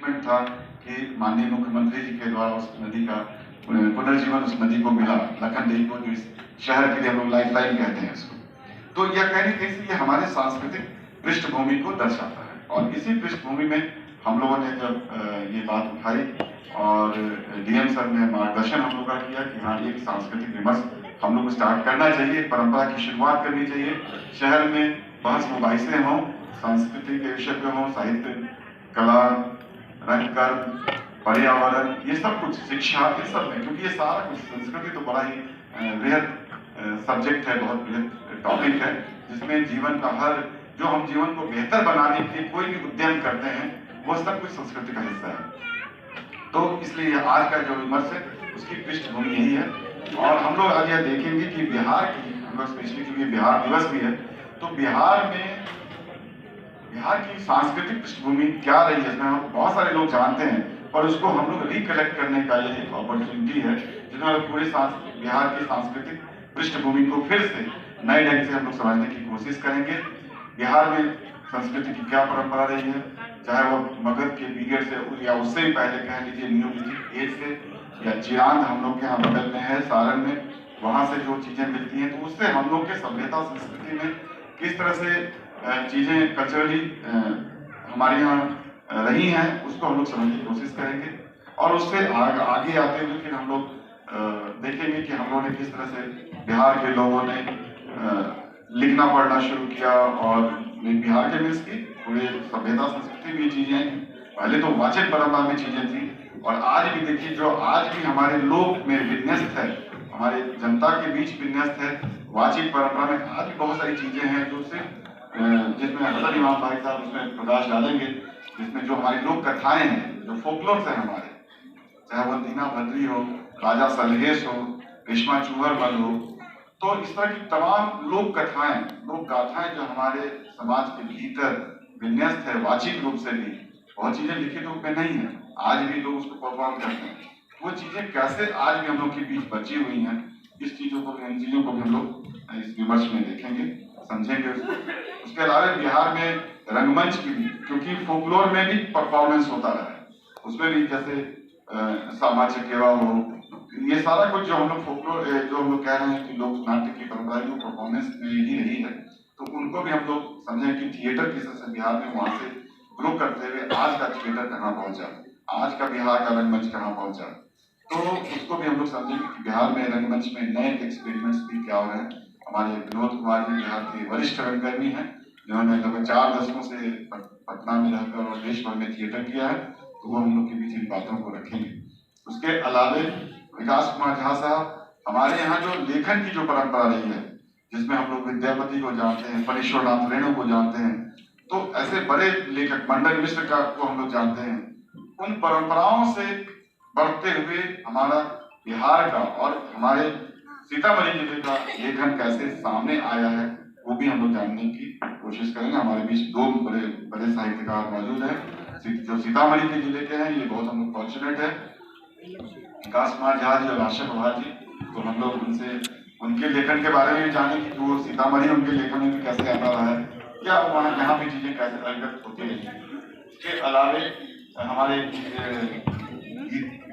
Announcement था कि माननीय मुख्यमंत्री जी के द्वारा उस नदी का पुनर्जीवन उस नदी को मिला, लखनदेई को, जो इस शहर के लिए हम लोग लाइफलाइन कहते हैं इसको। तो यह कहने के लिए ये हमारे सांस्कृतिक पृष्ठभूमि को दर्शाता है। और इसी पृष्ठभूमि में हम लोगों ने जब ये बात उठाई और डीएम सर ने मार्गदर्शन हम लोग का किया कि हाँ, एक सांस्कृतिक विमर्श हम लोग को स्टार्ट करना चाहिए, परंपरा की शुरुआत करनी चाहिए, शहर में बहस मुबाहिसे हों, संस्कृति के विषय पे हों, साहित्य, कला, रंगकर्म, पर्यावरण, ये सब कुछ, शिक्षा, ये सब में, क्योंकि ये सारा कुछ, संस्कृति तो बड़ा ही वृहद सब्जेक्ट है, बहुत वृहद टॉपिक है, जिसमें जीवन का हर, जो हम जीवन को बेहतर बनाने के लिए कोई भी उद्यम करते हैं, वो सब कुछ संस्कृति का हिस्सा है। तो इसलिए आज का जो विमर्श है उसकी पृष्ठभूमि यही है। और हम लोग आज यह देखेंगे कि बिहार की, हम लोग स्पेशली क्योंकि बिहार दिवस भी है, तो बिहार में बिहार की सांस्कृतिक पृष्ठभूमि क्या रही है, इसमें हम बहुत सारे लोग जानते हैं, पर उसको हम लोग रिकलेक्ट करने का ये एक अपॉर्चुनिटी है, जिसमें पूरे बिहार की सांस्कृतिक पृष्ठभूमि को फिर से नए ढंग से हम लोग समझने की कोशिश करेंगे। बिहार में संस्कृति की क्या परंपरा रही है, चाहे वो मगध के पीरियड से या उससे भी पहले कह लीजिए न्यूलिथिक एज से, या चिरांद हम लोग के यहाँ बगल में है सारण में, वहां से जो चीजें मिलती हैं, तो उससे हम लोग के सभ्यता संस्कृति में किस तरह से चीजें कल्चरली हमारे यहाँ रही हैं, उसको हम लोग समझने की कोशिश करेंगे। और उससे आगे आते हुए फिर हम लोग देखेंगे कि हम लोगों ने किस तरह से बिहार के लोगों ने लिखना पढ़ना शुरू किया, और बिहार के मीन्स की पूरे सभ्यता संस्कृति में चीजें, पहले तो वाचन परंपरा में चीजें थी, और आज भी देखिए जो आज भी हमारे लोग में विन्यस्त है, हमारे जनता के बीच विन्यस्त है, वाचिक परंपरा में आज भी बहुत सारी चीजें हैं जो सिर्फ जिसमें हसन इमाम भाई साहब उसमें प्रकाश डालेंगे, जिसमें जो हमारी लोक कथाएं हैं, जो फोकलोर्स हैं हमारे, चाहे वो दीना भद्री हो, राजा सलहेश हो, रेशमा चूहर बल हो, तो इस तरह की तमाम लोक कथाएं, लोक गाथाएं जो हमारे समाज के भीतर विन्यस्त है, वाचिक रूप से भी बहुत चीजें लिखित रूप में नहीं है, आज भी लोग उसको परफॉर्म करते हैं, वो चीजें कैसे आज भी हम लोग के बीच बची हुई हैं, इस चीजों को, इन चीजों को भी हम लोग इस विमर्श में देखेंगे, समझेंगे उसको। उसके अलावा बिहार में रंगमंच की भी, क्योंकि फोकलोर में भी परफॉर्मेंस होता रहा है, उसमें भी जैसे सामा चकेवा हो, ये सारा कुछ जो हम लोग फोकलोर, जो हम लोग कह रहे हैं कि लोक नाट्य की परंपरा जो परफॉर्मेंस में ही रही है, तो उनको भी हम लोग समझें कि थिएटर किस तरह से बिहार में वहां से ग्रो करते हुए आज का थिएटर कहाँ पहुंचा, आज का बिहार का रंगमंच कहाँ पहुंचा, तो उसको भी हम लोग समझेंगे कि बिहार में रंगमंच में नए एक्सपेरिमेंट्स भी क्या हो रहे हैं। हमारे विनोद कुमार जी बिहार के वरिष्ठ रंगकर्मी हैं, जिन्होंने लगभग 4 दशकों से पटना में रहकर और देश भर में थिएटर किया है, तो वो हम लोग के बीच इन बातों को रखेंगे। उसके अलावे विकास कुमार झा साहब, हमारे यहाँ जो लेखन की जो परंपरा रही है, जिसमें हम लोग विद्यापति को जानते हैं, फणीश्वरनाथ रेणु को जानते हैं, तो ऐसे बड़े लेखक मंडन मिश्र का को हम लोग जानते हैं, उन परंपराओं से बढ़ते हुए हमारा बिहार का और हमारे सीतामढ़ी जिले का लेखन कैसे सामने आया है, वो भी हम लोग जानने की कोशिश करेंगे। हमारे बीच 2 बड़े बड़े साहित्यकार मौजूद हैं जो सीतामढ़ी के जिले के हैं, ये बहुत हम लोग फॉर्चुनेट है, विकास कुमार झा जी और आशा प्रभा जी, तो हम लोग उनसे उनके लेखन के बारे में भी जानेंगे कि वो सीतामढ़ी उनके लेखन में भी कैसे आता रहा है, क्या वहाँ यहाँ भी चीजें कैसे अभिव्यक्त होती है। इसके अलावे हमारे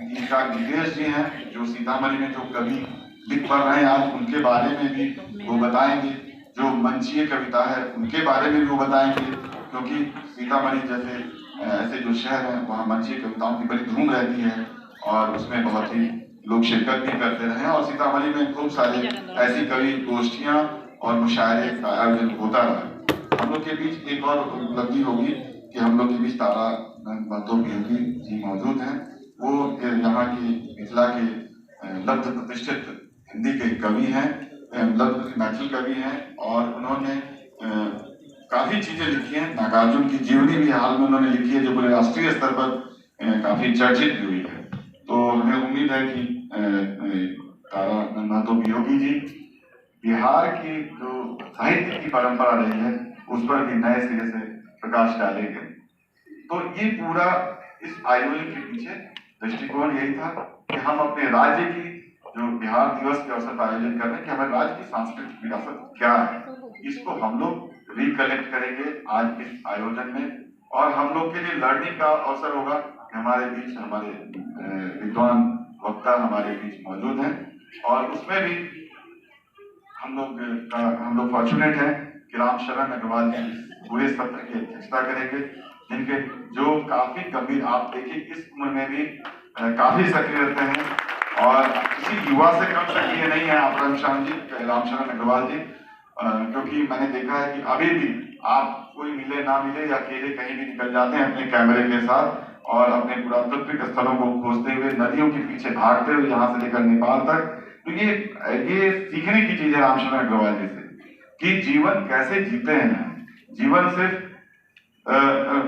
गीतकार गिरीश जी हैं, जो सीतामढ़ी में जो कवि लिख पढ़ रहे हैं आज, उनके बारे में भी वो बताएंगे, जो मंचीय कविता है उनके बारे में भी वो बताएंगे, क्योंकि सीतामढ़ी जैसे ऐसे जो शहर है वहाँ मंचीय कविताओं की बड़ी धूम रहती है, और उसमें बहुत ही लोग शिरकत भी करते रहे, और सीतामढ़ी में खूब सारे ऐसी कवि गोष्ठियां और मुशायरे का आयोजन होता रहा। हम लोग के बीच एक और उपलब्धि होगी कि हम लोग के बीच तारा बहादुर जी मौजूद हैं, वो यहाँ की मिथिला के लब्ध प्रतिष्ठित हिंदी के कवि हैं, लब्ध मैथिल कवि हैं, और उन्होंने काफी चीजें लिखी हैं। नागार्जुन की जीवनी भी हाल में उन्होंने लिखी है, जो पूरे राष्ट्रीय स्तर पर काफी चर्चित भी हुई है। तो हमें उम्मीद है कि तारा बहादुर जी बिहार की जो साहित्य की परंपरा रही है उस पर भी नए सिरे से प्रकाश डालेंगे। तो ये पूरा इस आयोजन के पीछे दृष्टिकोण यही था कि हम अपने राज्य की जो बिहार दिवस के अवसर पर आयोजन कर रहे हैं कि हमारे राज्य की सांस्कृतिक विरासत क्या है, इसको हम लोग रिकलेक्ट करेंगे आज इस आयोजन में, और हम लोग के लिए लर्निंग का अवसर होगा कि हमारे बीच हमारे विद्वान वक्ता हमारे बीच मौजूद हैं, और उसमें भी हम लोग फॉर्चुनेट हैं कि राम शरण अग्रवाल जी पूरे सत्र की अध्यक्षता करेंगे, जिनके जो काफी गंभीर, आप देखिए इस उम्र में भी काफी सक्रिय रहते हैं और किसी युवा से कम सक्रिय नहीं है आप राम शरण अग्रवाल जी, क्योंकि मैंने देखा है कि अभी भी आप कोई मिले ना मिले या अकेले कहीं भी निकल जाते हैं अपने कैमरे के साथ और अपने पुरातात्विक स्थलों को खोजते हुए, नदियों के पीछे भागते हुए यहाँ से लेकर नेपाल तक। तो ये सीखने की चीज है रामशरण अग्रवाल जी से कि जीवन कैसे जीते हैं। जीवन सिर्फ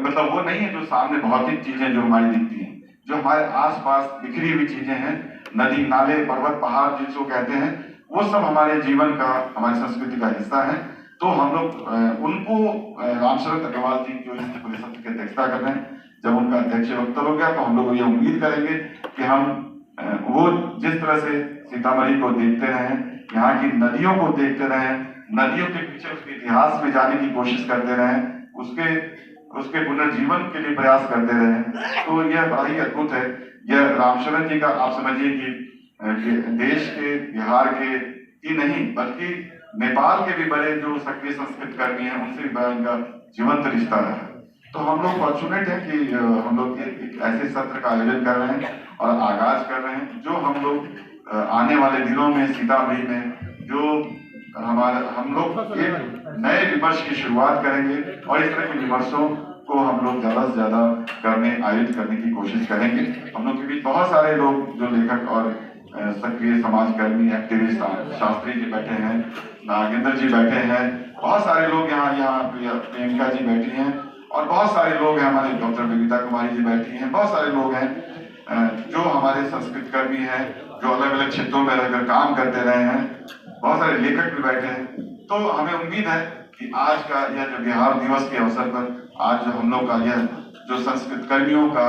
मतलब वो नहीं है जो सामने भौतिक चीजें जो हमारी दिखती हैं, जो हमारे आसपास बिखरी हुई चीजें हैं, नदी नाले पर्वत पहाड़ जिसको कहते हैं, वो सब हमारे जीवन का, हमारी संस्कृति का हिस्सा है। तो हम लोग उनको रामशरण अग्रवाल जी जो इस पूरे सत्र की अध्यक्षता कर रहे हैं, जब उनका अध्यक्ष वक्तव्य हो गया तो हम लोग ये उम्मीद करेंगे कि हम वो जिस तरह से सीतामढ़ी को देखते रहे, यहाँ की नदियों को देखते रहे, नदियों के पीछे उसके इतिहास में जाने की कोशिश करते रहे, उसके पुनर्जीवन के लिए प्रयास करते रहे, तो यह बड़ा ही अद्भुत है। यह रामशरण जी का आप समझिए कि देश के, बिहार के ही नहीं बल्कि नेपाल के भी बड़े जो सक्रिय संस्कृत कर्मी हैं उनसे भी बड़ा इनका जीवंत रिश्ता रहा है। तो हम लोग फॉर्चुनेट है कि हम लोग एक ऐसे सत्र का आयोजन कर रहे हैं और आगाज कर रहे हैं जो हम लोग आने वाले दिनों में सीतामढ़ी में जो हम लोग एक नए विमर्श की शुरुआत करेंगे और इस तरह के विमर्शों को हम लोग ज्यादा से ज्यादा आयोजित करने की कोशिश करेंगे। हम लोग के बीच बहुत सारे लोग जो लेखक और सक्रिय समाजकर्मी एक्टिविस्ट, शास्त्री जी बैठे हैं, नागेंद्र जी बैठे हैं, बहुत सारे लोग यहाँ प्रियंका जी बैठी हैं और बहुत सारे लोग हैं, हमारे डॉक्टर बबीता कुमारी जी बैठी हैं, बहुत सारे लोग हैं जो हमारे संस्कृत कर्मी हैं, जो अलग अलग क्षेत्रों में रहकर काम करते रहे हैं, बहुत सारे लेखक भी बैठे हैं। तो हमें उम्मीद है कि आज का यह जो बिहार दिवस के अवसर पर आज जो हम लोग का यह जो संस्कृत कर्मियों का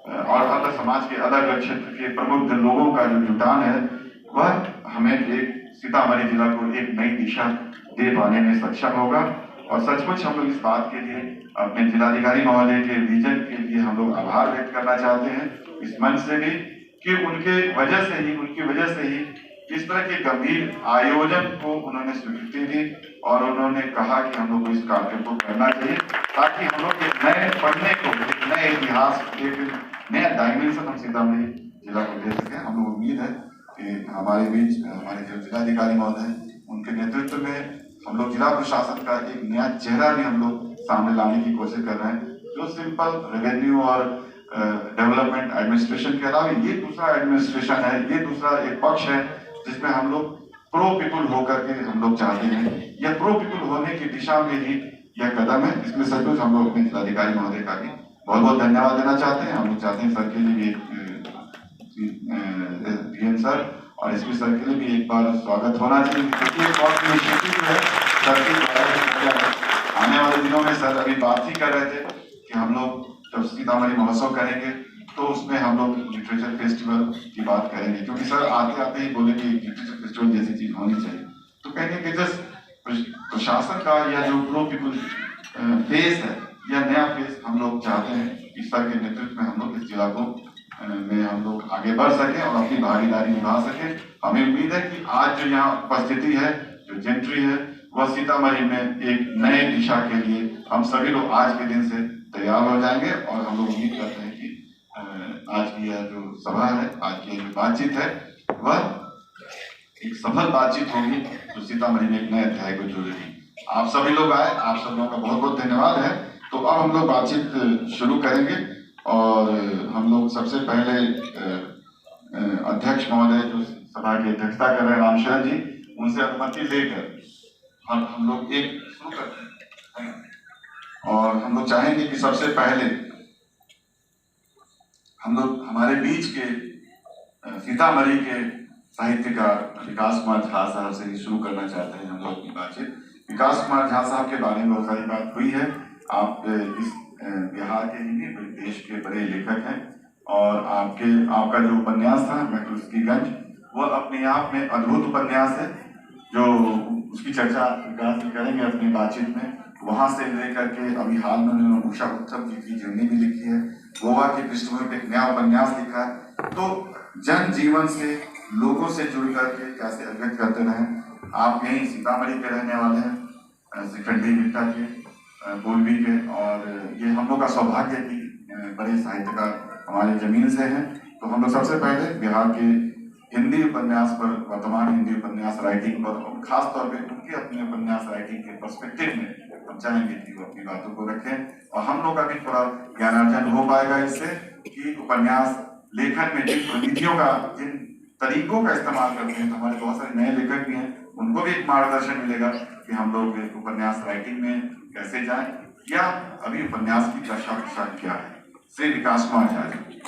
और अलग समाज के अलग अलग क्षेत्र के प्रमुख लोगों का जो जुटान है, वह हमें एक सीतामढ़ी जिला को एक नई दिशा दे पाने में सक्षम होगा। और सचमुच हम लोग इस बात के लिए अपने जिलाधिकारी महोदय के विजन के लिए हम लोग आभार व्यक्त करना चाहते हैं इस मंच से भी, कि उनकी वजह से ही इस तरह के गंभीर आयोजन को उन्होंने स्वीकृति दी और उन्होंने कहा कि हम लोग को इस कार्यक्रम को करना चाहिए, ताकि हम लोग एक नए पढ़ने को, एक नए इतिहास, एक नया डायमेंशन हम सीतामढ़ी जिला को दे सके। हम लोग उम्मीद है कि हमारे बीच हमारे जो जिलाधिकारी महोदय उनके नेतृत्व में हम लोग जिला प्रशासन का एक नया चेहरा भी हम लोग सामने लाने की कोशिश कर रहे हैं, जो सिंपल रेवेन्यू और डेवलपमेंट एडमिनिस्ट्रेशन के अलावा ये दूसरा एडमिनिस्ट्रेशन है, ये दूसरा एक पक्ष है जिसमें हम लोग प्रो पीपुल होकर के हम लोग चाहते हैं। यह प्रो पीपुल होने की दिशा में ही यह कदम है। इसमें सचमुच हम लोग अपने जिलाधिकारी महोदय का भी बहुत बहुत धन्यवाद देना चाहते हैं। हम लोग चाहते हैं सर के लिए भी डीएम सर और एसपी सर के लिए भी एक बार स्वागत होना चाहिए, क्योंकि एक बहुत इनिशिएटिव है सर की। आने वाले दिनों में सर अभी बात ही कर रहे थे कि हम लोग जब सीतामढ़ी महोत्सव करेंगे तो उसमें हम लोग लिटरेचर फेस्टिवल की बात करेंगे, क्योंकि सर आते आते ही बोले कि लिटरेचर फेस्टिवल जैसी चीज होनी चाहिए। तो कहेंगे कि जस्ट प्रशासन का यह जो प्रो पीपुल फेस है, यह नया फेस हम लोग चाहते हैं कि सर के नेतृत्व में हम लोग इस जिला को में हम लोग आगे बढ़ सके और अपनी भागीदारी निभा सके। हमें उम्मीद है कि आज जो यहाँ उपस्थिति है, जो जेंट्री है, वह सीतामढ़ी में एक नए दिशा के लिए हम सभी लोग आज के दिन से तैयार हो जाएंगे और हम लोग उम्मीद करते हैं कि आज की यह जो सभा है, आज की जो बातचीत है, वह एक सफल बातचीत होगी जो सीतामढ़ी में एक नए अध्याय को जोड़ेगी। आप सभी लोग आए, आप सब लोगों का बहुत बहुत धन्यवाद है। तो अब हम लोग बातचीत शुरू करेंगे और हम लोग सबसे पहले अध्यक्ष महोदय जो सभा की अध्यक्षता कर रहे हैं रामशरण जी, उनसे अनुमति लेकर हम लोग एक शुरू करते हैं और हम लोग चाहेंगे कि सबसे पहले हम लोग हमारे बीच के सीतामढ़ी के साहित्यकार विकास कुमार झा साहब से ही शुरू करना चाहते हैं हम लोग अपनी बातचीत। विकास कुमार झा साहब के बारे में बहुत सारी बात हुई है। आप इस बिहार के ही नहीं बल्कि देश के बड़े लेखक हैं और आपका जो उपन्यास था मैक्रोस्कीगंज, वह अपने आप में अद्भुत उपन्यास है, जो उसकी चर्चा विकास करेंगे अपनी बातचीत में। वहां से लेकर के अभी हाल में उन्होंने उषा उत्तम जी की जीवनी भी लिखी है, गोवा की पृष्ठभूमि पे एक नया उपन्यास लिखा है। तो जन जीवन से, लोगों से जुड़ करके कैसे अभिव्यक्त करते रहे। आप यहीं सीतामढ़ी के रहने वाले हैं, शिखंडी बिट्टा के, बोलवी के, और ये हम लोग का सौभाग्य है कि बड़े साहित्यकार हमारे जमीन से हैं। तो हम लोग सबसे पहले बिहार के हिंदी उपन्यास पर, वर्तमान हिंदी उपन्यास राइटिंग पर, और खास तौर पे उनके अपने उपन्यास राइटिंग के पर्सपेक्टिव में हम चाहेंगे कि वो अपनी बातों को रखें और हम लोग का भी थोड़ा ज्ञानार्जन हो पाएगा इससे, कि उपन्यास लेखन में जिन प्रविधियों का, जिन तरीकों का इस्तेमाल करते हैं, तो हमारे बहुत सारे नए लेखक भी हैं, उनको भी एक मार्गदर्शन मिलेगा कि हम लोग उपन्यास राइटिंग में कैसे जाएं, या अभी उपन्यास की दशा क्या है। श्री विकास कुमार झा जी।